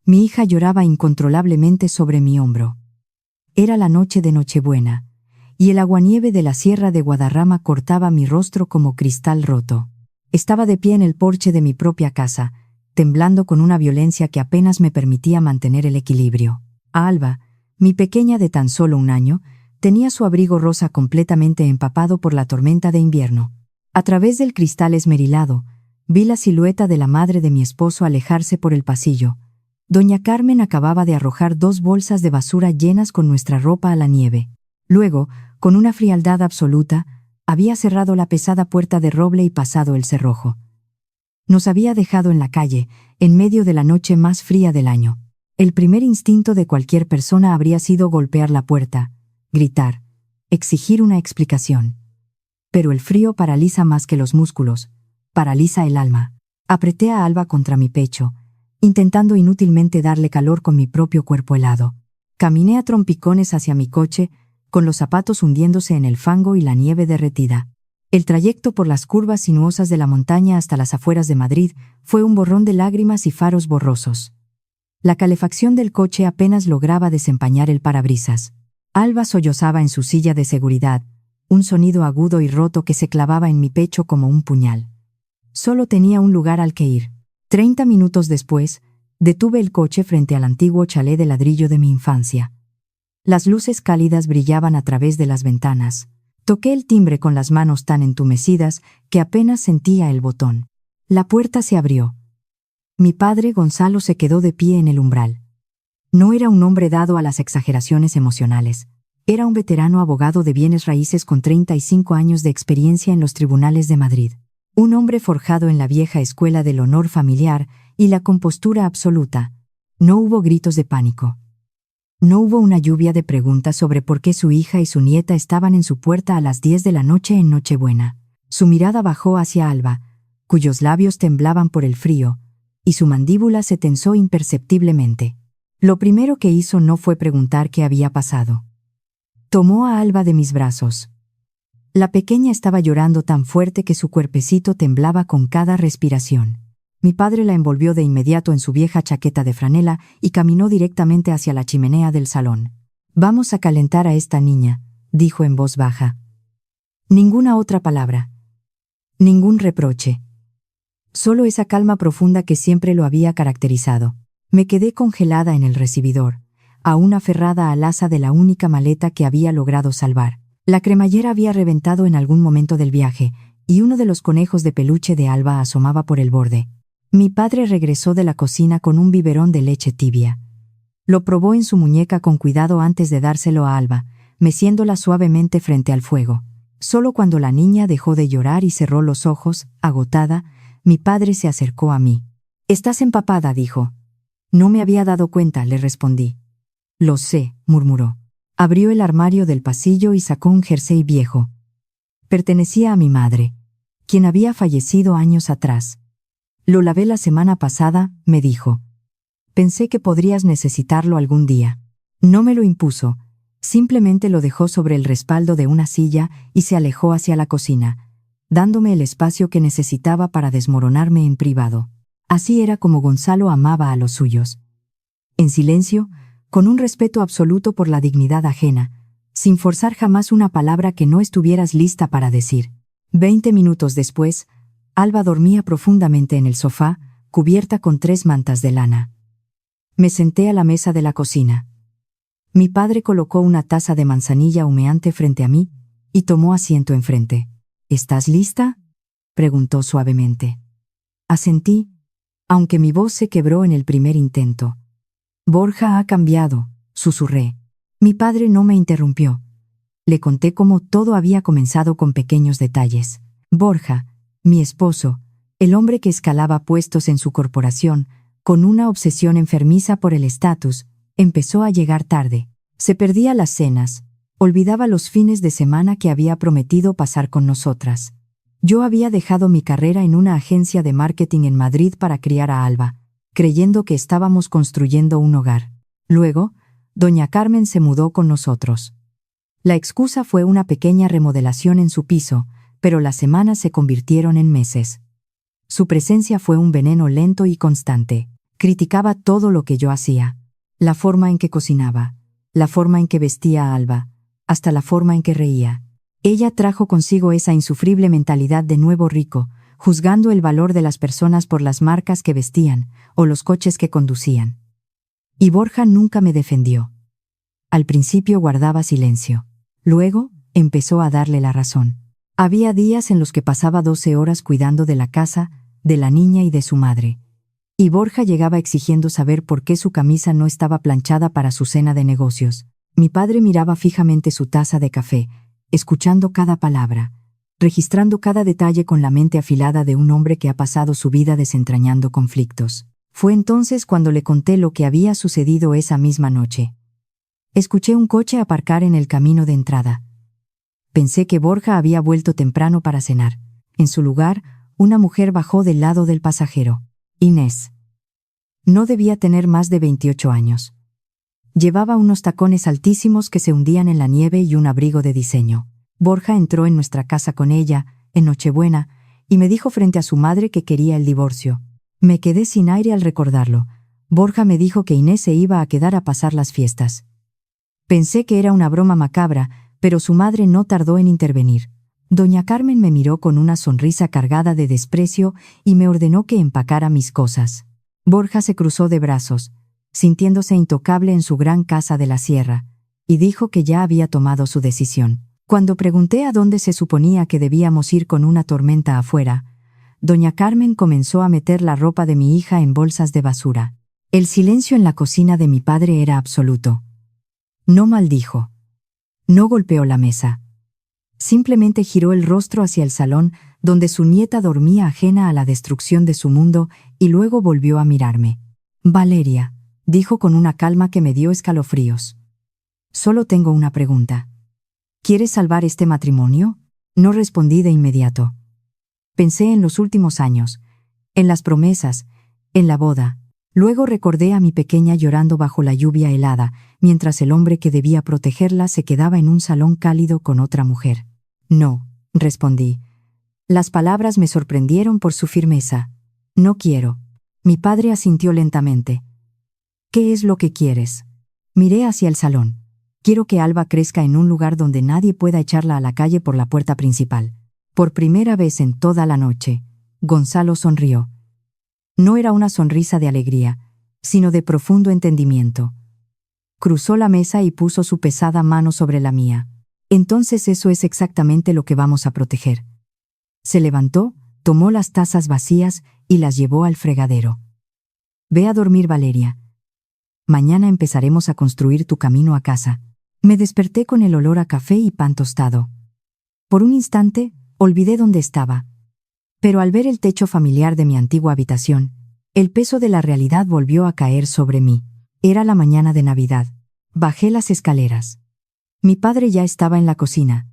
Mi hija lloraba incontrolablemente sobre mi hombro. Era la noche de Nochebuena, y el aguanieve de la Sierra de Guadarrama cortaba mi rostro como cristal roto. Estaba de pie en el porche de mi propia casa, temblando con una violencia que apenas me permitía mantener el equilibrio. Alba, mi pequeña de tan solo 1 año, tenía su abrigo rosa completamente empapado por la tormenta de invierno. A través del cristal esmerilado, vi la silueta de la madre de mi esposo alejarse por el pasillo. Doña Carmen acababa de arrojar 2 bolsas de basura llenas con nuestra ropa a la nieve. Luego, con una frialdad absoluta, había cerrado la pesada puerta de roble y pasado el cerrojo. Nos había dejado en la calle, en medio de la noche más fría del año. El primer instinto de cualquier persona habría sido golpear la puerta, gritar, exigir una explicación. Pero el frío paraliza más que los músculos, paraliza el alma. Apreté a Alba contra mi pecho, intentando inútilmente darle calor con mi propio cuerpo helado. Caminé a trompicones hacia mi coche, con los zapatos hundiéndose en el fango y la nieve derretida. El trayecto por las curvas sinuosas de la montaña hasta las afueras de Madrid fue un borrón de lágrimas y faros borrosos. La calefacción del coche apenas lograba desempañar el parabrisas. Alba sollozaba en su silla de seguridad, un sonido agudo y roto que se clavaba en mi pecho como un puñal. Solo tenía un lugar al que ir. 30 minutos después, detuve el coche frente al antiguo chalet de ladrillo de mi infancia. Las luces cálidas brillaban a través de las ventanas. Toqué el timbre con las manos tan entumecidas que apenas sentía el botón. La puerta se abrió. Mi padre Gonzalo se quedó de pie en el umbral. No era un hombre dado a las exageraciones emocionales. Era un veterano abogado de bienes raíces con 35 años de experiencia en los tribunales de Madrid. Un hombre forjado en la vieja escuela del honor familiar y la compostura absoluta. No hubo gritos de pánico. No hubo una lluvia de preguntas sobre por qué su hija y su nieta estaban en su puerta a las 10 de la noche en Nochebuena. Su mirada bajó hacia Alba, cuyos labios temblaban por el frío, y su mandíbula se tensó imperceptiblemente. Lo primero que hizo no fue preguntar qué había pasado. Tomó a Alba de mis brazos. La pequeña estaba llorando tan fuerte que su cuerpecito temblaba con cada respiración. Mi padre la envolvió de inmediato en su vieja chaqueta de franela y caminó directamente hacia la chimenea del salón. «Vamos a calentar a esta niña», dijo en voz baja. Ninguna otra palabra. Ningún reproche. Solo esa calma profunda que siempre lo había caracterizado. Me quedé congelada en el recibidor, aún aferrada al asa de la única maleta que había logrado salvar. La cremallera había reventado en algún momento del viaje, y uno de los conejos de peluche de Alba asomaba por el borde. Mi padre regresó de la cocina con un biberón de leche tibia. Lo probó en su muñeca con cuidado antes de dárselo a Alba, meciéndola suavemente frente al fuego. Solo cuando la niña dejó de llorar y cerró los ojos, agotada, mi padre se acercó a mí. «Estás empapada», dijo. «No me había dado cuenta», le respondí. «Lo sé», murmuró. Abrió el armario del pasillo y sacó un jersey viejo. Pertenecía a mi madre, quien había fallecido años atrás. «Lo lavé la semana pasada», me dijo. «Pensé que podrías necesitarlo algún día». No me lo impuso, simplemente lo dejó sobre el respaldo de una silla y se alejó hacia la cocina, dándome el espacio que necesitaba para desmoronarme en privado. Así era como Gonzalo amaba a los suyos. En silencio, con un respeto absoluto por la dignidad ajena, sin forzar jamás una palabra que no estuvieras lista para decir. 20 minutos después, Alba dormía profundamente en el sofá, cubierta con 3 mantas de lana. Me senté a la mesa de la cocina. Mi padre colocó una taza de manzanilla humeante frente a mí y tomó asiento enfrente. «¿Estás lista?», preguntó suavemente. Asentí, aunque mi voz se quebró en el primer intento. «Borja ha cambiado», susurré. Mi padre no me interrumpió. Le conté cómo todo había comenzado con pequeños detalles. Borja, mi esposo, el hombre que escalaba puestos en su corporación, con una obsesión enfermiza por el estatus, empezó a llegar tarde. Se perdía las cenas, olvidaba los fines de semana que había prometido pasar con nosotras. Yo había dejado mi carrera en una agencia de marketing en Madrid para criar a Alba, creyendo que estábamos construyendo un hogar. Luego, doña Carmen se mudó con nosotros. La excusa fue una pequeña remodelación en su piso, pero las semanas se convirtieron en meses. Su presencia fue un veneno lento y constante. Criticaba todo lo que yo hacía. La forma en que cocinaba, la forma en que vestía a Alba, hasta la forma en que reía. Ella trajo consigo esa insufrible mentalidad de nuevo rico, juzgando el valor de las personas por las marcas que vestían o los coches que conducían. Y Borja nunca me defendió. Al principio guardaba silencio. Luego, empezó a darle la razón. Había días en los que pasaba 12 horas cuidando de la casa, de la niña y de su madre. Y Borja llegaba exigiendo saber por qué su camisa no estaba planchada para su cena de negocios. Mi padre miraba fijamente su taza de café, escuchando cada palabra, registrando cada detalle con la mente afilada de un hombre que ha pasado su vida desentrañando conflictos. Fue entonces cuando le conté lo que había sucedido esa misma noche. Escuché un coche aparcar en el camino de entrada. Pensé que Borja había vuelto temprano para cenar. En su lugar, una mujer bajó del lado del pasajero. Inés. No debía tener más de 28 años. Llevaba unos tacones altísimos que se hundían en la nieve y un abrigo de diseño. Borja entró en nuestra casa con ella, en Nochebuena, y me dijo frente a su madre que quería el divorcio. Me quedé sin aire al recordarlo. Borja me dijo que Inés se iba a quedar a pasar las fiestas. Pensé que era una broma macabra, pero su madre no tardó en intervenir. Doña Carmen me miró con una sonrisa cargada de desprecio y me ordenó que empacara mis cosas. Borja se cruzó de brazos, sintiéndose intocable en su gran casa de la sierra, y dijo que ya había tomado su decisión. Cuando pregunté a dónde se suponía que debíamos ir con una tormenta afuera, doña Carmen comenzó a meter la ropa de mi hija en bolsas de basura. El silencio en la cocina de mi padre era absoluto. No maldijo. No golpeó la mesa. Simplemente giró el rostro hacia el salón, donde su nieta dormía ajena a la destrucción de su mundo, y luego volvió a mirarme. Valeria, dijo con una calma que me dio escalofríos. Solo tengo una pregunta. ¿Quieres salvar este matrimonio? No respondí de inmediato. Pensé en los últimos años, en las promesas, en la boda. Luego recordé a mi pequeña llorando bajo la lluvia helada, mientras el hombre que debía protegerla se quedaba en un salón cálido con otra mujer. No, respondí. Las palabras me sorprendieron por su firmeza. No quiero. Mi padre asintió lentamente. ¿Qué es lo que quieres? Miré hacia el salón. Quiero que Alba crezca en un lugar donde nadie pueda echarla a la calle por la puerta principal. Por primera vez en toda la noche, Gonzalo sonrió. No era una sonrisa de alegría, sino de profundo entendimiento. Cruzó la mesa y puso su pesada mano sobre la mía. Entonces eso es exactamente lo que vamos a proteger. Se levantó, tomó las tazas vacías y las llevó al fregadero. Ve a dormir, Valeria. Mañana empezaremos a construir tu camino a casa. Me desperté con el olor a café y pan tostado. Por un instante, olvidé dónde estaba. Pero al ver el techo familiar de mi antigua habitación, el peso de la realidad volvió a caer sobre mí. Era la mañana de Navidad. Bajé las escaleras. Mi padre ya estaba en la cocina,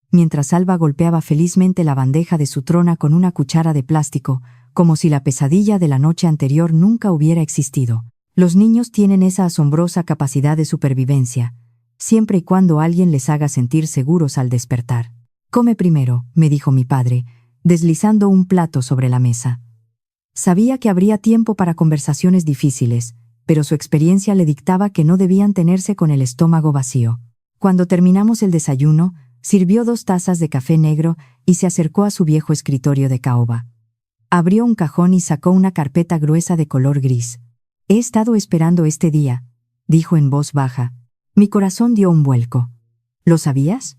mientras Alba golpeaba felizmente la bandeja de su trona con una cuchara de plástico, como si la pesadilla de la noche anterior nunca hubiera existido. Los niños tienen esa asombrosa capacidad de supervivencia, siempre y cuando alguien les haga sentir seguros al despertar. Come primero, me dijo mi padre, deslizando un plato sobre la mesa. Sabía que habría tiempo para conversaciones difíciles, pero su experiencia le dictaba que no debían tenerse con el estómago vacío. Cuando terminamos el desayuno, sirvió 2 tazas de café negro y se acercó a su viejo escritorio de caoba. Abrió un cajón y sacó una carpeta gruesa de color gris. He estado esperando este día, dijo en voz baja. Mi corazón dio un vuelco. ¿Lo sabías?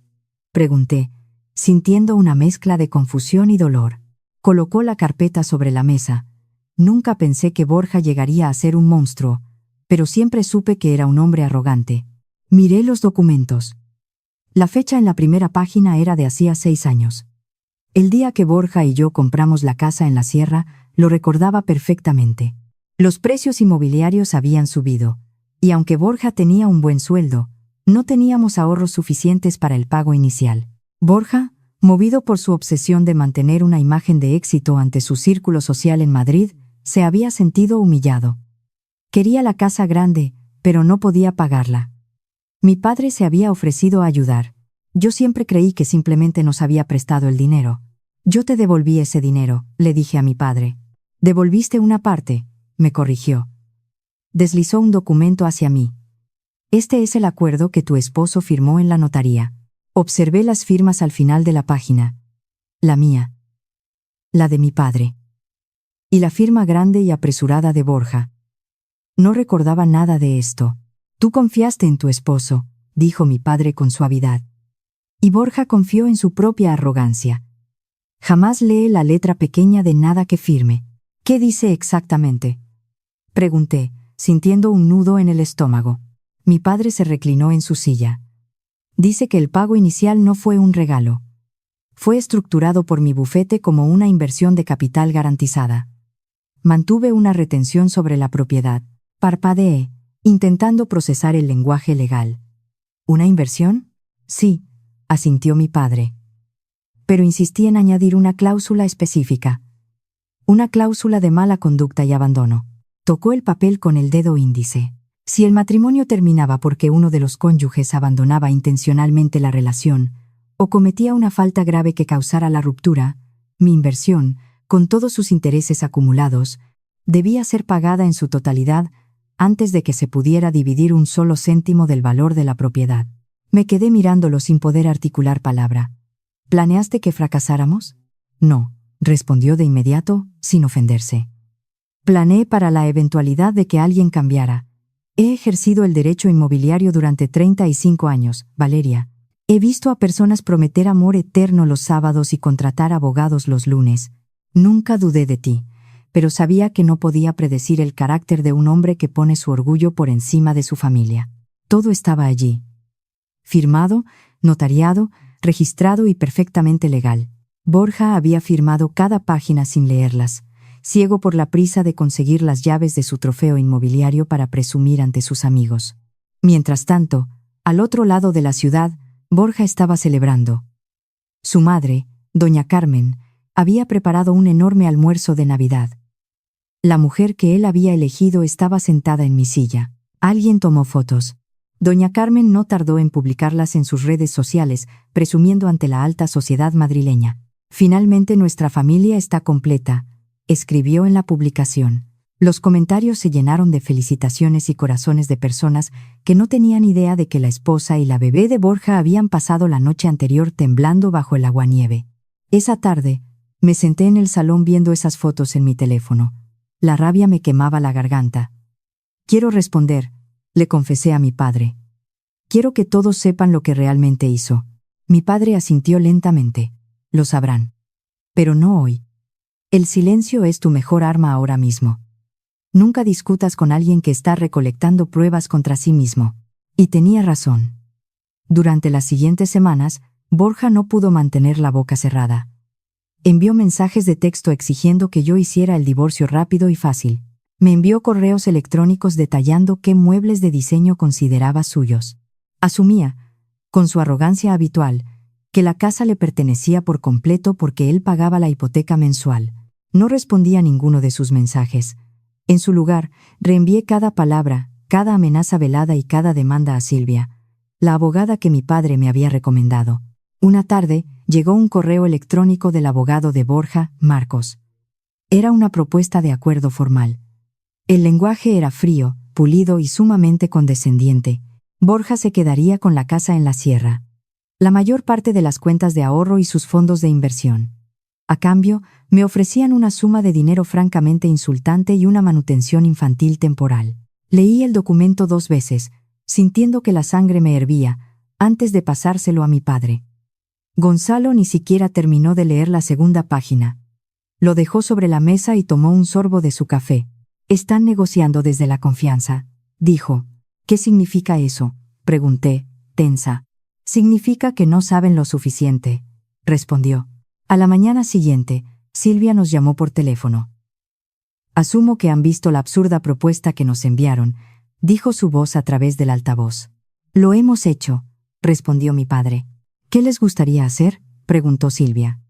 Pregunté, sintiendo una mezcla de confusión y dolor. Colocó la carpeta sobre la mesa. Nunca pensé que Borja llegaría a ser un monstruo, pero siempre supe que era un hombre arrogante. Miré los documentos. La fecha en la primera página era de hacía 6 años. El día que Borja y yo compramos la casa en la sierra, lo recordaba perfectamente. Los precios inmobiliarios habían subido, y aunque Borja tenía un buen sueldo, no teníamos ahorros suficientes para el pago inicial. Borja, movido por su obsesión de mantener una imagen de éxito ante su círculo social en Madrid, se había sentido humillado. Quería la casa grande, pero no podía pagarla. Mi padre se había ofrecido a ayudar. Yo siempre creí que simplemente nos había prestado el dinero. Yo te devolví ese dinero, le dije a mi padre. Devolviste una parte, me corrigió. Deslizó un documento hacia mí. Este es el acuerdo que tu esposo firmó en la notaría. Observé las firmas al final de la página. La mía. La de mi padre. Y la firma grande y apresurada de Borja. No recordaba nada de esto. Tú confiaste en tu esposo, dijo mi padre con suavidad. Y Borja confió en su propia arrogancia. Jamás lee la letra pequeña de nada que firme. ¿Qué dice exactamente?, pregunté, sintiendo un nudo en el estómago. Mi padre se reclinó en su silla. Dice que el pago inicial no fue un regalo. Fue estructurado por mi bufete como una inversión de capital garantizada. Mantuve una retención sobre la propiedad. Parpadeé, intentando procesar el lenguaje legal. ¿Una inversión? Sí, asintió mi padre. Pero insistí en añadir una cláusula específica. Una cláusula de mala conducta y abandono. Tocó el papel con el dedo índice. Si el matrimonio terminaba porque uno de los cónyuges abandonaba intencionalmente la relación, o cometía una falta grave que causara la ruptura, mi inversión, con todos sus intereses acumulados, debía ser pagada en su totalidad antes de que se pudiera dividir un solo céntimo del valor de la propiedad. Me quedé mirándolo sin poder articular palabra. ¿Planeaste que fracasáramos? No, respondió de inmediato, sin ofenderse. Planeé para la eventualidad de que alguien cambiara. He ejercido el derecho inmobiliario durante 35 años, Valeria. He visto a personas prometer amor eterno los sábados y contratar abogados los lunes. Nunca dudé de ti, pero sabía que no podía predecir el carácter de un hombre que pone su orgullo por encima de su familia. Todo estaba allí. Firmado, notariado, registrado y perfectamente legal. Borja había firmado cada página sin leerlas, ciego por la prisa de conseguir las llaves de su trofeo inmobiliario para presumir ante sus amigos. Mientras tanto, al otro lado de la ciudad, Borja estaba celebrando. Su madre, doña Carmen, había preparado un enorme almuerzo de Navidad. La mujer que él había elegido estaba sentada en mi silla. Alguien tomó fotos. Doña Carmen no tardó en publicarlas en sus redes sociales, presumiendo ante la alta sociedad madrileña. Finalmente nuestra familia está completa, escribió en la publicación. Los comentarios se llenaron de felicitaciones y corazones de personas que no tenían idea de que la esposa y la bebé de Borja habían pasado la noche anterior temblando bajo el aguanieve. Esa tarde, me senté en el salón viendo esas fotos en mi teléfono. La rabia me quemaba la garganta. Quiero responder, le confesé a mi padre. Quiero que todos sepan lo que realmente hizo. Mi padre asintió lentamente. Lo sabrán. Pero no hoy. El silencio es tu mejor arma ahora mismo. Nunca discutas con alguien que está recolectando pruebas contra sí mismo. Y tenía razón. Durante las siguientes semanas, Borja no pudo mantener la boca cerrada. Envió mensajes de texto exigiendo que yo hiciera el divorcio rápido y fácil. Me envió correos electrónicos detallando qué muebles de diseño consideraba suyos. Asumía, con su arrogancia habitual, que la casa le pertenecía por completo porque él pagaba la hipoteca mensual. No respondí a ninguno de sus mensajes. En su lugar, reenvié cada palabra, cada amenaza velada y cada demanda a Silvia, la abogada que mi padre me había recomendado. Una tarde, llegó un correo electrónico del abogado de Borja, Marcos. Era una propuesta de acuerdo formal. El lenguaje era frío, pulido y sumamente condescendiente. Borja se quedaría con la casa en la sierra. La mayor parte de las cuentas de ahorro y sus fondos de inversión. A cambio, me ofrecían una suma de dinero francamente insultante y una manutención infantil temporal. Leí el documento 2 veces, sintiendo que la sangre me hervía, antes de pasárselo a mi padre. Gonzalo ni siquiera terminó de leer la segunda página. Lo dejó sobre la mesa y tomó un sorbo de su café. Están negociando desde la confianza, dijo. ¿Qué significa eso?, pregunté, tensa. Significa que no saben lo suficiente, respondió. A la mañana siguiente, Silvia nos llamó por teléfono. Asumo que han visto la absurda propuesta que nos enviaron, dijo su voz a través del altavoz. Lo hemos hecho, respondió mi padre. ¿Qué les gustaría hacer?, preguntó Silvia.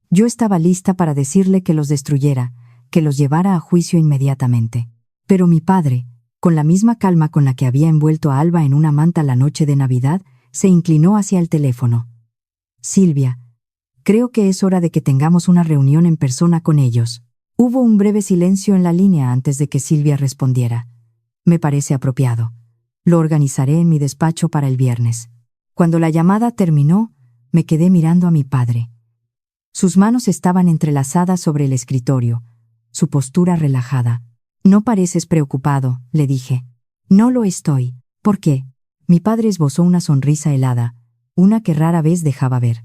Yo estaba lista para decirle que los destruyera, que los llevara a juicio inmediatamente. Pero mi padre, con la misma calma con la que había envuelto a Alba en una manta la noche de Navidad, se inclinó hacia el teléfono. Silvia, creo que es hora de que tengamos una reunión en persona con ellos. Hubo un breve silencio en la línea antes de que Silvia respondiera. Me parece apropiado. Lo organizaré en mi despacho para el viernes. Cuando la llamada terminó, me quedé mirando a mi padre. Sus manos estaban entrelazadas sobre el escritorio, su postura relajada. «No pareces preocupado», le dije. «No lo estoy». «¿Por qué?» Mi padre esbozó una sonrisa helada, una que rara vez dejaba ver.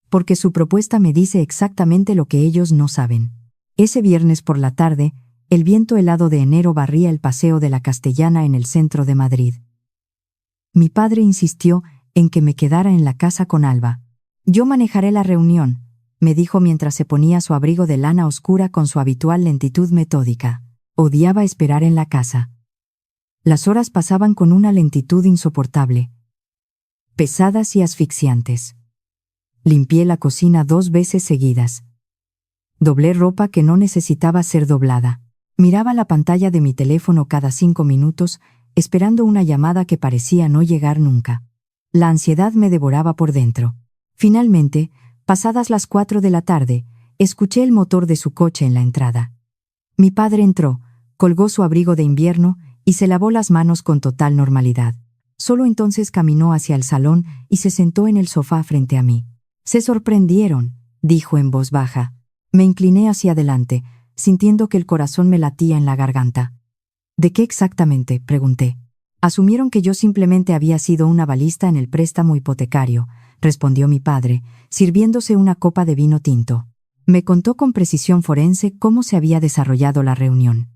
«Porque su propuesta me dice exactamente lo que ellos no saben». Ese viernes por la tarde, el viento helado de enero barría el paseo de la Castellana en el centro de Madrid. Mi padre insistió en que me quedara en la casa con Alba. «Yo manejaré la reunión», me dijo mientras se ponía su abrigo de lana oscura con su habitual lentitud metódica. Odiaba esperar en la casa. Las horas pasaban con una lentitud insoportable, pesadas y asfixiantes. Limpié la cocina 2 veces seguidas. Doblé ropa que no necesitaba ser doblada. Miraba la pantalla de mi teléfono cada 5 minutos, esperando una llamada que parecía no llegar nunca. La ansiedad me devoraba por dentro. Finalmente, pasadas las 4 de la tarde, escuché el motor de su coche en la entrada. Mi padre entró, colgó su abrigo de invierno y se lavó las manos con total normalidad. Solo entonces caminó hacia el salón y se sentó en el sofá frente a mí. «Se sorprendieron», dijo en voz baja. Me incliné hacia adelante, sintiendo que el corazón me latía en la garganta. «¿De qué exactamente?», pregunté. «Asumieron que yo simplemente había sido una balista en el préstamo hipotecario», respondió mi padre, sirviéndose una copa de vino tinto. Me contó con precisión forense cómo se había desarrollado la reunión.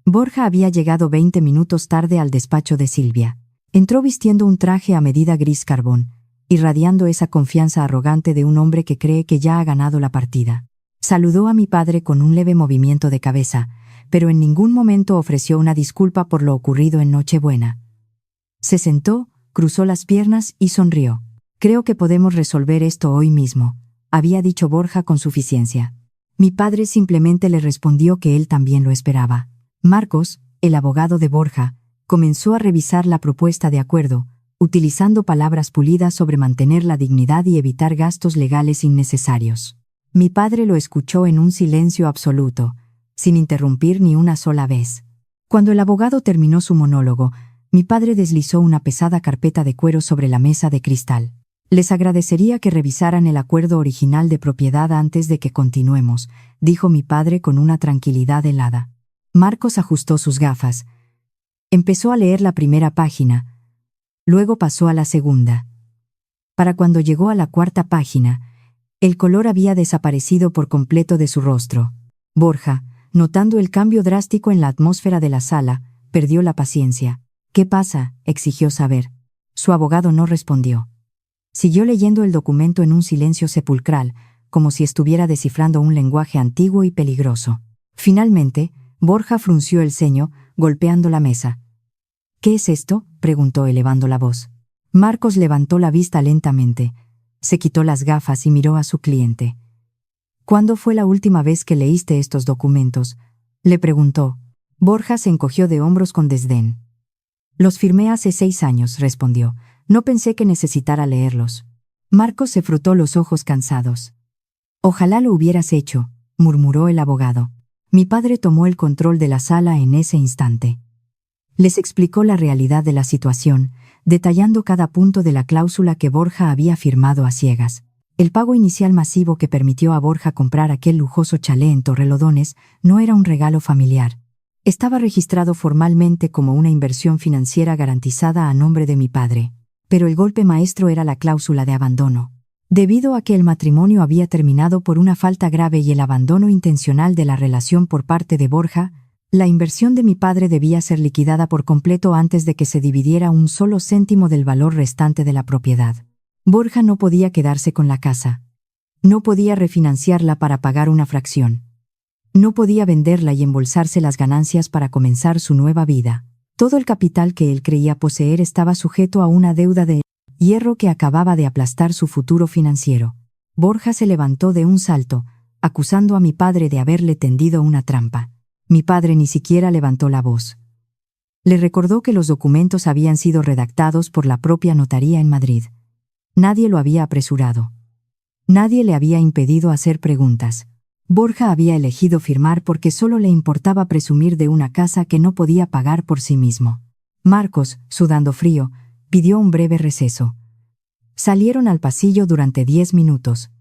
Borja había llegado 20 minutos tarde al despacho de Silvia. Entró vistiendo un traje a medida gris carbón, irradiando esa confianza arrogante de un hombre que cree que ya ha ganado la partida. Saludó a mi padre con un leve movimiento de cabeza, pero en ningún momento ofreció una disculpa por lo ocurrido en Nochebuena. Se sentó, cruzó las piernas y sonrió. «Creo que podemos resolver esto hoy mismo», había dicho Borja con suficiencia. Mi padre simplemente le respondió que él también lo esperaba. Marcos, el abogado de Borja, comenzó a revisar la propuesta de acuerdo, utilizando palabras pulidas sobre mantener la dignidad y evitar gastos legales innecesarios. Mi padre lo escuchó en un silencio absoluto, sin interrumpir ni una sola vez. Cuando el abogado terminó su monólogo, mi padre deslizó una pesada carpeta de cuero sobre la mesa de cristal. «Les agradecería que revisaran el acuerdo original de propiedad antes de que continuemos», dijo mi padre con una tranquilidad helada. Marcos ajustó sus gafas. Empezó a leer la primera página. Luego pasó a la segunda. Para cuando llegó a la 4ª página, el color había desaparecido por completo de su rostro. Borja, notando el cambio drástico en la atmósfera de la sala, perdió la paciencia. «¿Qué pasa?», exigió saber. Su abogado no respondió. Siguió leyendo el documento en un silencio sepulcral, como si estuviera descifrando un lenguaje antiguo y peligroso. Finalmente, Borja frunció el ceño, golpeando la mesa. «¿Qué es esto?», preguntó elevando la voz. Marcos levantó la vista lentamente, se quitó las gafas y miró a su cliente. «¿Cuándo fue la última vez que leíste estos documentos?», le preguntó. Borja se encogió de hombros con desdén. «Los firmé hace 6 años», respondió. «No pensé que necesitara leerlos». Marcos se frotó los ojos cansados. «Ojalá lo hubieras hecho», murmuró el abogado. Mi padre tomó el control de la sala en ese instante. Les explicó la realidad de la situación, detallando cada punto de la cláusula que Borja había firmado a ciegas. El pago inicial masivo que permitió a Borja comprar aquel lujoso chalet en Torrelodones no era un regalo familiar. Estaba registrado formalmente como una inversión financiera garantizada a nombre de mi padre. Pero el golpe maestro era la cláusula de abandono. Debido a que el matrimonio había terminado por una falta grave y el abandono intencional de la relación por parte de Borja, la inversión de mi padre debía ser liquidada por completo antes de que se dividiera un solo céntimo del valor restante de la propiedad. Borja no podía quedarse con la casa. No podía refinanciarla para pagar una fracción. No podía venderla y embolsarse las ganancias para comenzar su nueva vida. Todo el capital que él creía poseer estaba sujeto a una deuda de hierro que acababa de aplastar su futuro financiero. Borja se levantó de un salto, acusando a mi padre de haberle tendido una trampa. Mi padre ni siquiera levantó la voz. Le recordó que los documentos habían sido redactados por la propia notaría en Madrid. Nadie lo había apresurado. Nadie le había impedido hacer preguntas. Borja había elegido firmar porque solo le importaba presumir de una casa que no podía pagar por sí mismo. Marcos, sudando frío, pidió un breve receso. Salieron al pasillo durante 10 minutos.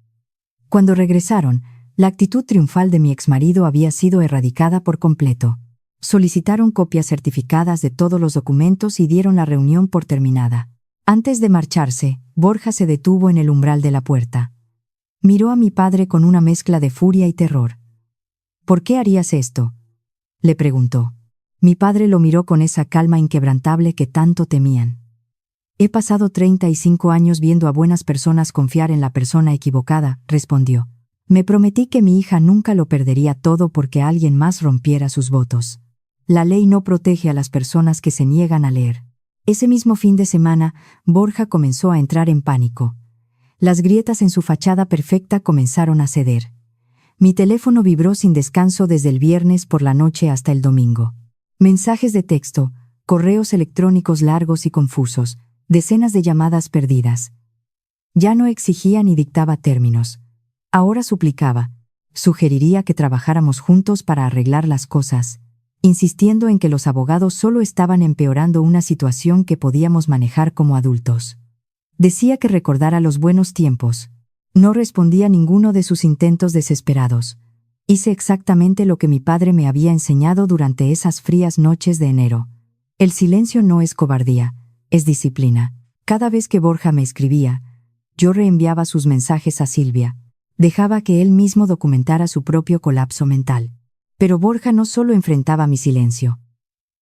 Cuando regresaron, la actitud triunfal de mi exmarido había sido erradicada por completo. Solicitaron copias certificadas de todos los documentos y dieron la reunión por terminada. Antes de marcharse, Borja se detuvo en el umbral de la puerta. Miró a mi padre con una mezcla de furia y terror. «¿Por qué harías esto?», le preguntó. Mi padre lo miró con esa calma inquebrantable que tanto temían. «He pasado 35 años viendo a buenas personas confiar en la persona equivocada», respondió. «Me prometí que mi hija nunca lo perdería todo porque alguien más rompiera sus votos. La ley no protege a las personas que se niegan a leer». Ese mismo fin de semana, Borja comenzó a entrar en pánico. Las grietas en su fachada perfecta comenzaron a ceder. Mi teléfono vibró sin descanso desde el viernes por la noche hasta el domingo. Mensajes de texto, correos electrónicos largos y confusos, decenas de llamadas perdidas. Ya no exigía ni dictaba términos. Ahora suplicaba. Sugeriría que trabajáramos juntos para arreglar las cosas, insistiendo en que los abogados solo estaban empeorando una situación que podíamos manejar como adultos. Decía que recordara los buenos tiempos. No respondía a ninguno de sus intentos desesperados. Hice exactamente lo que mi padre me había enseñado durante esas frías noches de enero. El silencio no es cobardía, es disciplina. Cada vez que Borja me escribía, yo reenviaba sus mensajes a Silvia. Dejaba que él mismo documentara su propio colapso mental. Pero Borja no solo enfrentaba mi silencio.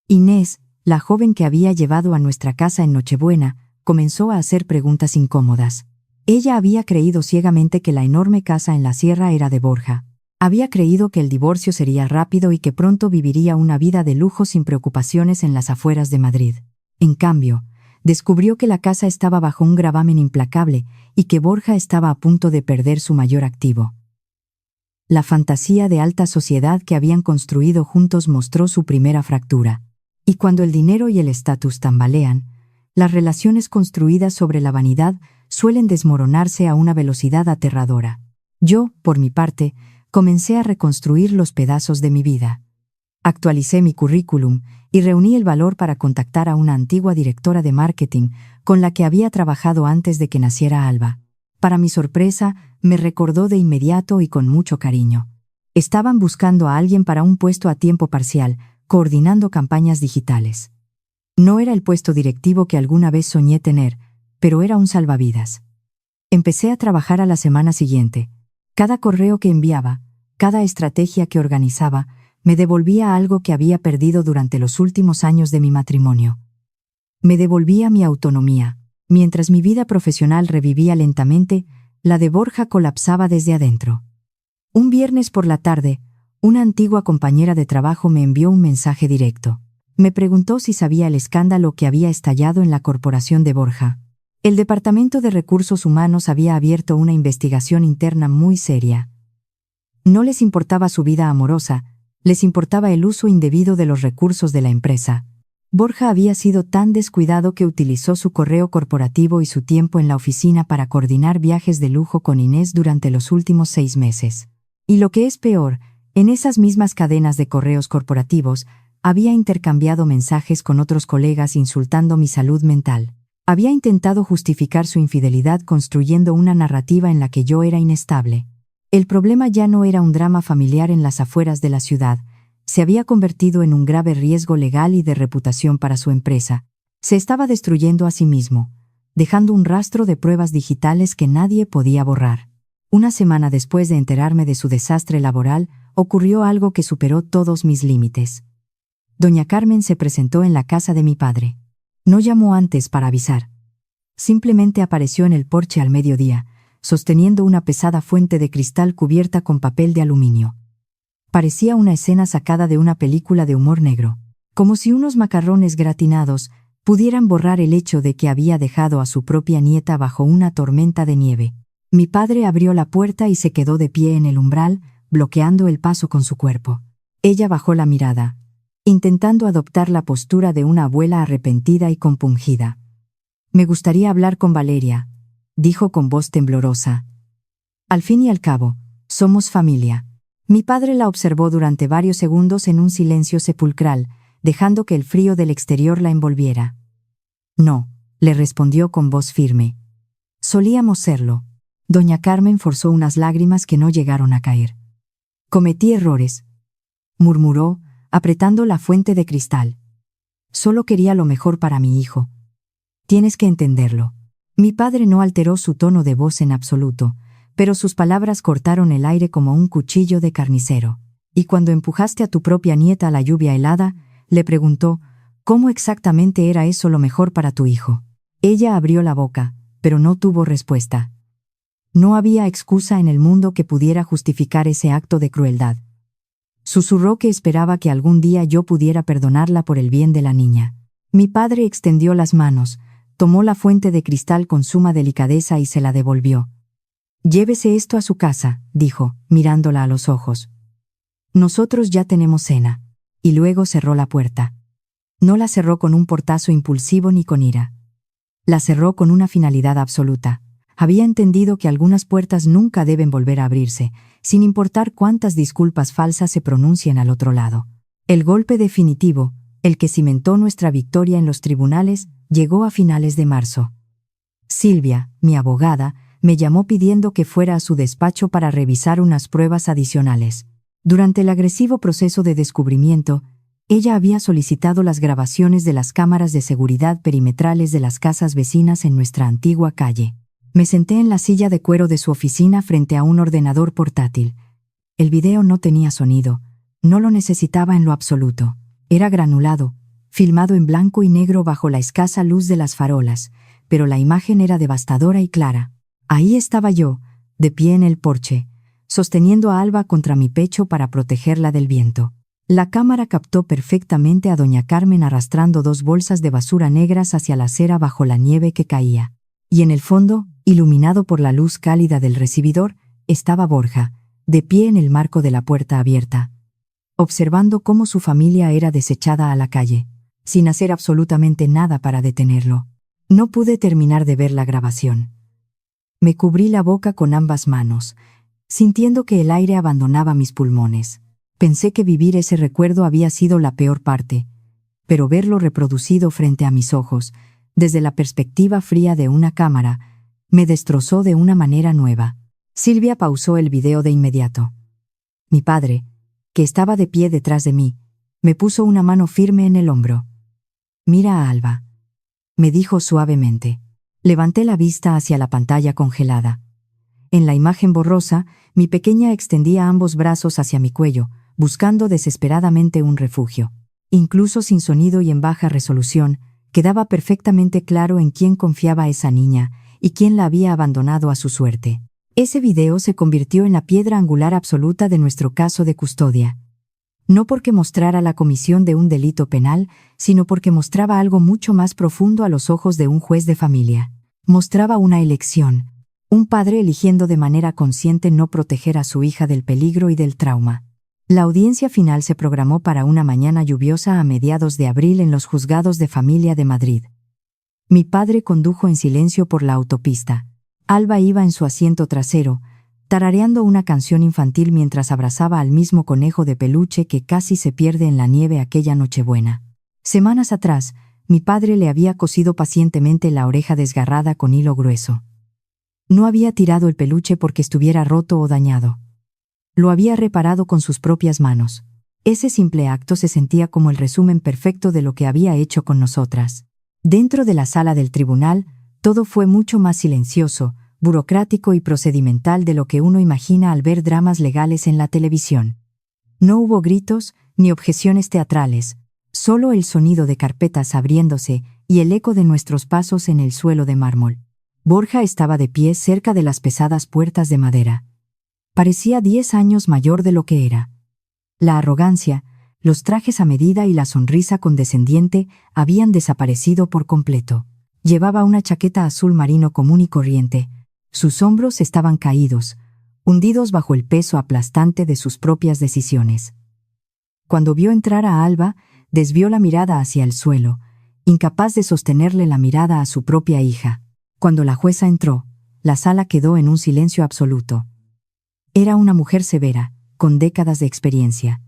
Inés, la joven que había llevado a nuestra casa en Nochebuena, comenzó a hacer preguntas incómodas. Ella había creído ciegamente que la enorme casa en la sierra era de Borja. Había creído que el divorcio sería rápido y que pronto viviría una vida de lujo sin preocupaciones en las afueras de Madrid. En cambio, descubrió que la casa estaba bajo un gravamen implacable y que Borja estaba a punto de perder su mayor activo. La fantasía de alta sociedad que habían construido juntos mostró su primera fractura. Y cuando el dinero y el estatus tambalean, las relaciones construidas sobre la vanidad suelen desmoronarse a una velocidad aterradora. Yo, por mi parte, comencé a reconstruir los pedazos de mi vida. Actualicé mi currículum y reuní el valor para contactar a una antigua directora de marketing con la que había trabajado antes de que naciera Alba. Para mi sorpresa, me recordó de inmediato y con mucho cariño. Estaban buscando a alguien para un puesto a tiempo parcial, coordinando campañas digitales. No era el puesto directivo que alguna vez soñé tener, pero era un salvavidas. Empecé a trabajar a la semana siguiente. Cada correo que enviaba, cada estrategia que organizaba, me devolvía algo que había perdido durante los últimos años de mi matrimonio. Me devolvía mi autonomía. Mientras mi vida profesional revivía lentamente, la de Borja colapsaba desde adentro. Un viernes por la tarde, una antigua compañera de trabajo me envió un mensaje directo. Me preguntó si sabía el escándalo que había estallado en la corporación de Borja. El Departamento de Recursos Humanos había abierto una investigación interna muy seria. No les importaba su vida amorosa, les importaba el uso indebido de los recursos de la empresa. Borja había sido tan descuidado que utilizó su correo corporativo y su tiempo en la oficina para coordinar viajes de lujo con Inés durante los últimos 6 meses. Y lo que es peor, en esas mismas cadenas de correos corporativos, había intercambiado mensajes con otros colegas insultando mi salud mental. Había intentado justificar su infidelidad construyendo una narrativa en la que yo era inestable. El problema ya no era un drama familiar en las afueras de la ciudad, se había convertido en un grave riesgo legal y de reputación para su empresa. Se estaba destruyendo a sí mismo, dejando un rastro de pruebas digitales que nadie podía borrar. Una semana después de enterarme de su desastre laboral, ocurrió algo que superó todos mis límites. Doña Carmen se presentó en la casa de mi padre. No llamó antes para avisar. Simplemente apareció en el porche al mediodía, sosteniendo una pesada fuente de cristal cubierta con papel de aluminio. Parecía una escena sacada de una película de humor negro, como si unos macarrones gratinados pudieran borrar el hecho de que había dejado a su propia nieta bajo una tormenta de nieve. Mi padre abrió la puerta y se quedó de pie en el umbral, bloqueando el paso con su cuerpo. Ella bajó la mirada, intentando adoptar la postura de una abuela arrepentida y compungida. «Me gustaría hablar con Valeria», dijo con voz temblorosa. «Al fin y al cabo, somos familia». Mi padre la observó durante varios segundos en un silencio sepulcral, dejando que el frío del exterior la envolviera. No, le respondió con voz firme. Solíamos serlo. Doña Carmen forzó unas lágrimas que no llegaron a caer. Cometí errores, murmuró, apretando la fuente de cristal. Solo quería lo mejor para mi hijo. Tienes que entenderlo. Mi padre no alteró su tono de voz en absoluto, pero sus palabras cortaron el aire como un cuchillo de carnicero. Y cuando empujaste a tu propia nieta a la lluvia helada, le preguntó, ¿cómo exactamente era eso lo mejor para tu hijo? Ella abrió la boca, pero no tuvo respuesta. No había excusa en el mundo que pudiera justificar ese acto de crueldad. Susurró que esperaba que algún día yo pudiera perdonarla por el bien de la niña. Mi padre extendió las manos, tomó la fuente de cristal con suma delicadeza y se la devolvió. Llévese esto a su casa, dijo, mirándola a los ojos. Nosotros ya tenemos cena. Y luego cerró la puerta. No la cerró con un portazo impulsivo ni con ira. La cerró con una finalidad absoluta. Había entendido que algunas puertas nunca deben volver a abrirse, sin importar cuántas disculpas falsas se pronuncien al otro lado. El golpe definitivo, el que cimentó nuestra victoria en los tribunales, llegó a finales de marzo. Silvia, mi abogada, me llamó pidiendo que fuera a su despacho para revisar unas pruebas adicionales. Durante el agresivo proceso de descubrimiento, ella había solicitado las grabaciones de las cámaras de seguridad perimetrales de las casas vecinas en nuestra antigua calle. Me senté en la silla de cuero de su oficina frente a un ordenador portátil. El video no tenía sonido, no lo necesitaba en lo absoluto. Era granulado, filmado en blanco y negro bajo la escasa luz de las farolas, pero la imagen era devastadora y clara. Ahí estaba yo, de pie en el porche, sosteniendo a Alba contra mi pecho para protegerla del viento. La cámara captó perfectamente a doña Carmen arrastrando 2 bolsas de basura negras hacia la acera bajo la nieve que caía. Y en el fondo, iluminado por la luz cálida del recibidor, estaba Borja, de pie en el marco de la puerta abierta, observando cómo su familia era desechada a la calle, sin hacer absolutamente nada para detenerlo. No pude terminar de ver la grabación. Me cubrí la boca con ambas manos, sintiendo que el aire abandonaba mis pulmones. Pensé que vivir ese recuerdo había sido la peor parte, pero verlo reproducido frente a mis ojos, desde la perspectiva fría de una cámara, me destrozó de una manera nueva. Silvia pausó el video de inmediato. Mi padre, que estaba de pie detrás de mí, me puso una mano firme en el hombro. «Mira a Alba», me dijo suavemente. Levanté la vista hacia la pantalla congelada. En la imagen borrosa, mi pequeña extendía ambos brazos hacia mi cuello, buscando desesperadamente un refugio. Incluso sin sonido y en baja resolución, quedaba perfectamente claro en quién confiaba esa niña y quién la había abandonado a su suerte. Ese video se convirtió en la piedra angular absoluta de nuestro caso de custodia. No porque mostrara la comisión de un delito penal, sino porque mostraba algo mucho más profundo a los ojos de un juez de familia. Mostraba una elección, un padre eligiendo de manera consciente no proteger a su hija del peligro y del trauma. La audiencia final se programó para una mañana lluviosa a mediados de abril en los juzgados de familia de Madrid. Mi padre condujo en silencio por la autopista. Alba iba en su asiento trasero, tarareando una canción infantil mientras abrazaba al mismo conejo de peluche que casi se pierde en la nieve aquella Nochebuena. Semanas atrás, mi padre le había cosido pacientemente la oreja desgarrada con hilo grueso. No había tirado el peluche porque estuviera roto o dañado. Lo había reparado con sus propias manos. Ese simple acto se sentía como el resumen perfecto de lo que había hecho con nosotras. Dentro de la sala del tribunal, todo fue mucho más silencioso, burocrático y procedimental de lo que uno imagina al ver dramas legales en la televisión. No hubo gritos ni objeciones teatrales, solo el sonido de carpetas abriéndose y el eco de nuestros pasos en el suelo de mármol. Borja estaba de pie cerca de las pesadas puertas de madera. Parecía 10 años mayor de lo que era. La arrogancia, los trajes a medida y la sonrisa condescendiente habían desaparecido por completo. Llevaba una chaqueta azul marino común y corriente. Sus hombros estaban caídos, hundidos bajo el peso aplastante de sus propias decisiones. Cuando vio entrar a Alba, desvió la mirada hacia el suelo, incapaz de sostenerle la mirada a su propia hija. Cuando la jueza entró, la sala quedó en un silencio absoluto. Era una mujer severa, con décadas de experiencia.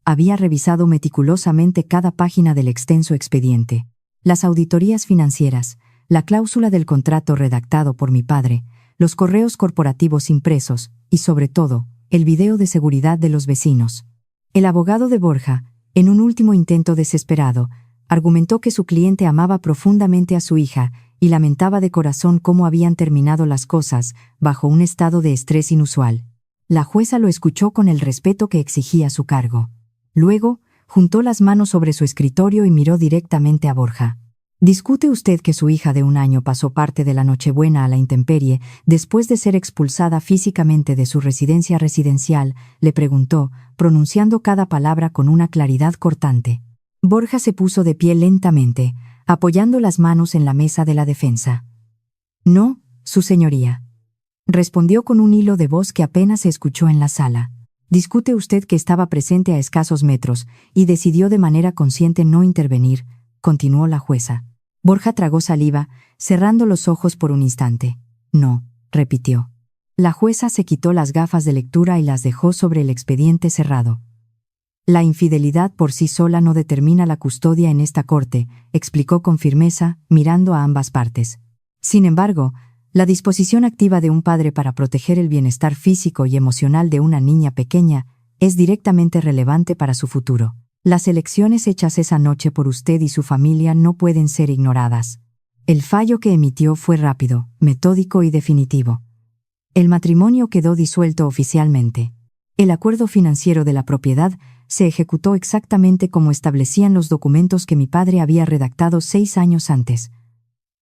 Había revisado meticulosamente cada página del extenso expediente, las auditorías financieras, la cláusula del contrato redactado por mi padre, los correos corporativos impresos y, sobre todo, el video de seguridad de los vecinos. El abogado de Borja, en un último intento desesperado, argumentó que su cliente amaba profundamente a su hija y lamentaba de corazón cómo habían terminado las cosas bajo un estado de estrés inusual. La jueza lo escuchó con el respeto que exigía su cargo. Luego, juntó las manos sobre su escritorio y miró directamente a Borja. ¿Discute usted que su hija de 1 año pasó parte de la Nochebuena a la intemperie después de ser expulsada físicamente de su residencia residencial?, le preguntó, pronunciando cada palabra con una claridad cortante. Borja se puso de pie lentamente, apoyando las manos en la mesa de la defensa. No, su señoría. Respondió con un hilo de voz que apenas se escuchó en la sala. Discute usted que estaba presente a escasos metros y decidió de manera consciente no intervenir, continuó la jueza. Borja tragó saliva, cerrando los ojos por un instante. No, repitió. La jueza se quitó las gafas de lectura y las dejó sobre el expediente cerrado. La infidelidad por sí sola no determina la custodia en esta corte, explicó con firmeza, mirando a ambas partes. Sin embargo, la disposición activa de un padre para proteger el bienestar físico y emocional de una niña pequeña es directamente relevante para su futuro. Las elecciones hechas esa noche por usted y su familia no pueden ser ignoradas. El fallo que emitió fue rápido, metódico y definitivo. El matrimonio quedó disuelto oficialmente. El acuerdo financiero de la propiedad se ejecutó exactamente como establecían los documentos que mi padre había redactado 6 años antes.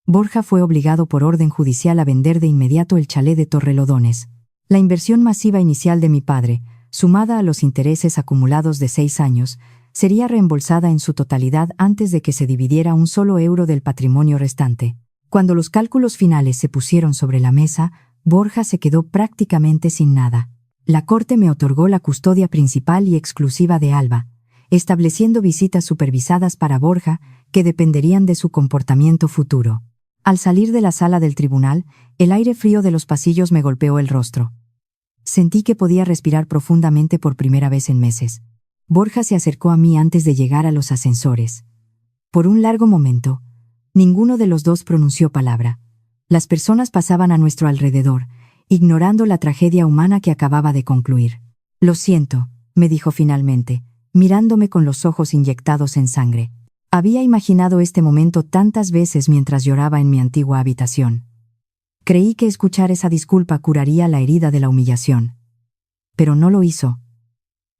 Borja fue obligado por orden judicial a vender de inmediato el chalet de Torrelodones. La inversión masiva inicial de mi padre, sumada a los intereses acumulados de 6 años, sería reembolsada en su totalidad antes de que se dividiera un solo euro del patrimonio restante. Cuando los cálculos finales se pusieron sobre la mesa, Borja se quedó prácticamente sin nada. La corte me otorgó la custodia principal y exclusiva de Alba, estableciendo visitas supervisadas para Borja que dependerían de su comportamiento futuro. Al salir de la sala del tribunal, el aire frío de los pasillos me golpeó el rostro. Sentí que podía respirar profundamente por primera vez en meses. Borja se acercó a mí antes de llegar a los ascensores. Por un largo momento, ninguno de los dos pronunció palabra. Las personas pasaban a nuestro alrededor, ignorando la tragedia humana que acababa de concluir. Lo siento, me dijo finalmente, mirándome con los ojos inyectados en sangre. Había imaginado este momento tantas veces mientras lloraba en mi antigua habitación. Creí que escuchar esa disculpa curaría la herida de la humillación. Pero no lo hizo.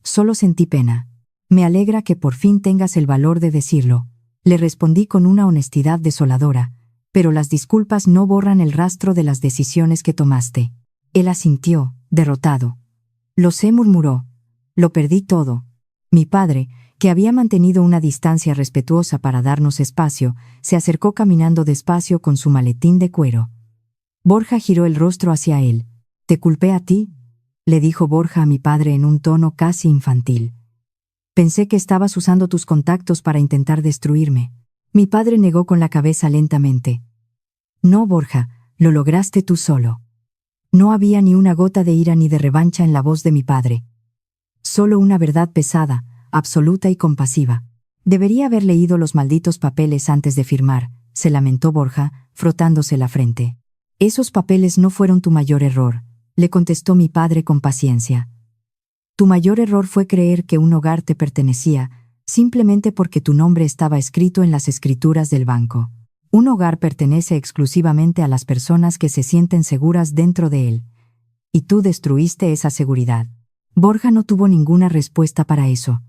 Solo sentí pena. Me alegra que por fin tengas el valor de decirlo, le respondí con una honestidad desoladora, pero las disculpas no borran el rastro de las decisiones que tomaste. Él asintió, derrotado. Lo sé, murmuró. Lo perdí todo. Mi padre, que había mantenido una distancia respetuosa para darnos espacio, se acercó caminando despacio con su maletín de cuero. Borja giró el rostro hacia él. «¿Te culpé a ti?», le dijo Borja a mi padre en un tono casi infantil. «Pensé que estabas usando tus contactos para intentar destruirme». Mi padre negó con la cabeza lentamente. «No, Borja, lo lograste tú solo». No había ni una gota de ira ni de revancha en la voz de mi padre. Solo una verdad pesada, absoluta y compasiva. «Debería haber leído los malditos papeles antes de firmar», se lamentó Borja, frotándose la frente. «Esos papeles no fueron tu mayor error», le contestó mi padre con paciencia. «Tu mayor error fue creer que un hogar te pertenecía, simplemente porque tu nombre estaba escrito en las escrituras del banco. Un hogar pertenece exclusivamente a las personas que se sienten seguras dentro de él. Y tú destruiste esa seguridad». Borja no tuvo ninguna respuesta para eso.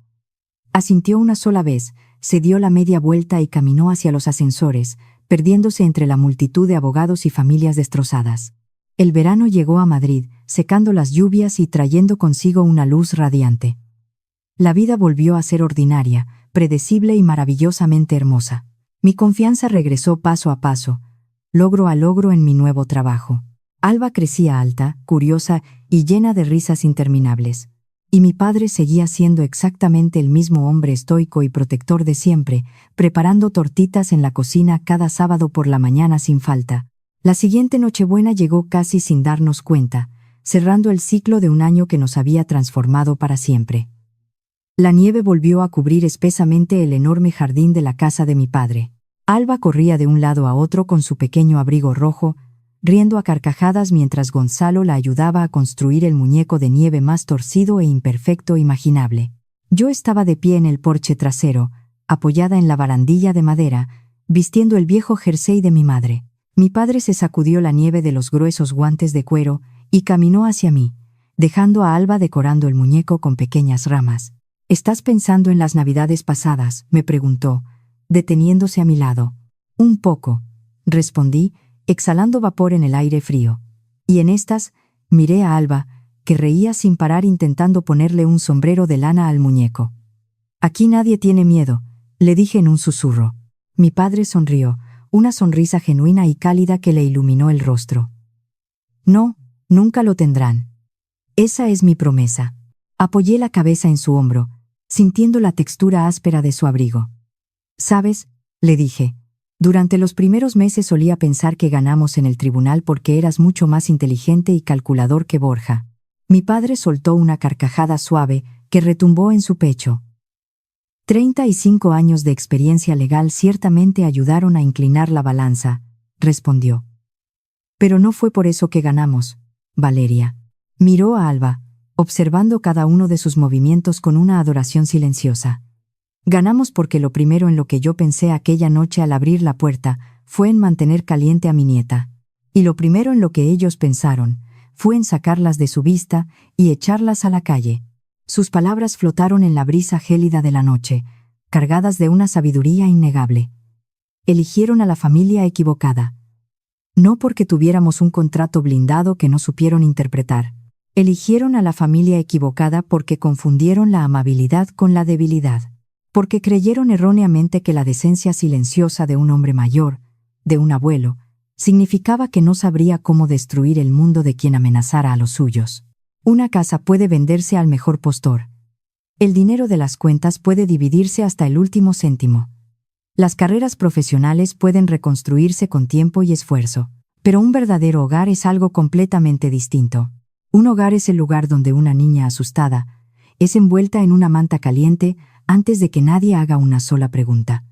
Asintió una sola vez, se dio la media vuelta y caminó hacia los ascensores, perdiéndose entre la multitud de abogados y familias destrozadas. El verano llegó a Madrid, secando las lluvias y trayendo consigo una luz radiante. La vida volvió a ser ordinaria, predecible y maravillosamente hermosa. Mi confianza regresó paso a paso, logro a logro en mi nuevo trabajo. Alba crecía alta, curiosa y llena de risas interminables. Y mi padre seguía siendo exactamente el mismo hombre estoico y protector de siempre, preparando tortitas en la cocina cada sábado por la mañana sin falta. La siguiente Nochebuena llegó casi sin darnos cuenta, cerrando el ciclo de un año que nos había transformado para siempre. La nieve volvió a cubrir espesamente el enorme jardín de la casa de mi padre. Alba corría de un lado a otro con su pequeño abrigo rojo, riendo a carcajadas mientras Gonzalo la ayudaba a construir el muñeco de nieve más torcido e imperfecto imaginable. Yo estaba de pie en el porche trasero, apoyada en la barandilla de madera, vistiendo el viejo jersey de mi madre. Mi padre se sacudió la nieve de los gruesos guantes de cuero y caminó hacia mí, dejando a Alba decorando el muñeco con pequeñas ramas. «¿Estás pensando en las Navidades pasadas?», me preguntó, deteniéndose a mi lado. «Un poco», respondí, exhalando vapor en el aire frío. «Y en estas», miré a Alba, que reía sin parar intentando ponerle un sombrero de lana al muñeco. «Aquí nadie tiene miedo», le dije en un susurro. Mi padre sonrió, una sonrisa genuina y cálida que le iluminó el rostro. «No, nunca lo tendrán. Esa es mi promesa». Apoyé la cabeza en su hombro, sintiendo la textura áspera de su abrigo. «¿Sabes?», le dije. «Durante los primeros meses solía pensar que ganamos en el tribunal porque eras mucho más inteligente y calculador que Borja». Mi padre soltó una carcajada suave que retumbó en su pecho. 35 años de experiencia legal ciertamente ayudaron a inclinar la balanza, respondió. «Pero no fue por eso que ganamos, Valeria». Miró a Alba, observando cada uno de sus movimientos con una adoración silenciosa. «Ganamos porque lo primero en lo que yo pensé aquella noche al abrir la puerta fue en mantener caliente a mi nieta. Y lo primero en lo que ellos pensaron fue en sacarlas de su vista y echarlas a la calle». Sus palabras flotaron en la brisa gélida de la noche, cargadas de una sabiduría innegable. Eligieron a la familia equivocada. No porque tuviéramos un contrato blindado que no supieron interpretar. Eligieron a la familia equivocada porque confundieron la amabilidad con la debilidad. Porque creyeron erróneamente que la decencia silenciosa de un hombre mayor, de un abuelo, significaba que no sabría cómo destruir el mundo de quien amenazara a los suyos. Una casa puede venderse al mejor postor. El dinero de las cuentas puede dividirse hasta el último céntimo. Las carreras profesionales pueden reconstruirse con tiempo y esfuerzo. Pero un verdadero hogar es algo completamente distinto. Un hogar es el lugar donde una niña asustada es envuelta en una manta caliente antes de que nadie haga una sola pregunta.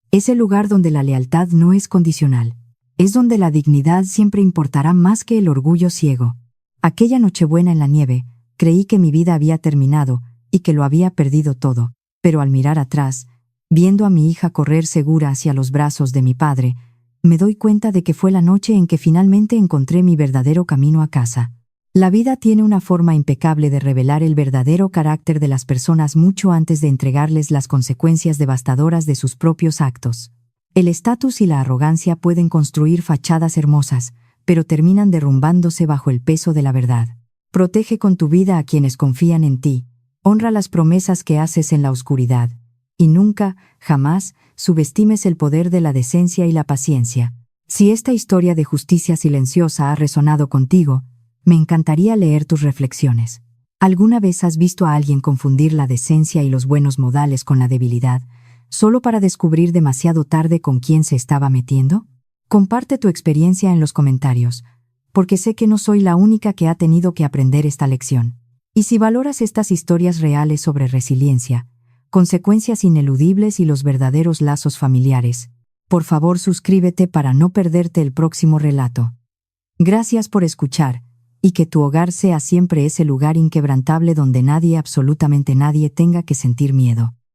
Es el lugar donde la lealtad no es condicional. Es donde la dignidad siempre importará más que el orgullo ciego. Aquella Nochebuena en la nieve, creí que mi vida había terminado y que lo había perdido todo, pero al mirar atrás, viendo a mi hija correr segura hacia los brazos de mi padre, me doy cuenta de que fue la noche en que finalmente encontré mi verdadero camino a casa. La vida tiene una forma impecable de revelar el verdadero carácter de las personas mucho antes de entregarles las consecuencias devastadoras de sus propios actos. El estatus y la arrogancia pueden construir fachadas hermosas, pero terminan derrumbándose bajo el peso de la verdad. Protege con tu vida a quienes confían en ti, honra las promesas que haces en la oscuridad, y nunca, jamás, subestimes el poder de la decencia y la paciencia. Si esta historia de justicia silenciosa ha resonado contigo, me encantaría leer tus reflexiones. ¿Alguna vez has visto a alguien confundir la decencia y los buenos modales con la debilidad, solo para descubrir demasiado tarde con quién se estaba metiendo? Comparte tu experiencia en los comentarios, porque sé que no soy la única que ha tenido que aprender esta lección. Y si valoras estas historias reales sobre resiliencia, consecuencias ineludibles y los verdaderos lazos familiares, por favor suscríbete para no perderte el próximo relato. Gracias por escuchar, y que tu hogar sea siempre ese lugar inquebrantable donde nadie, absolutamente nadie, tenga que sentir miedo.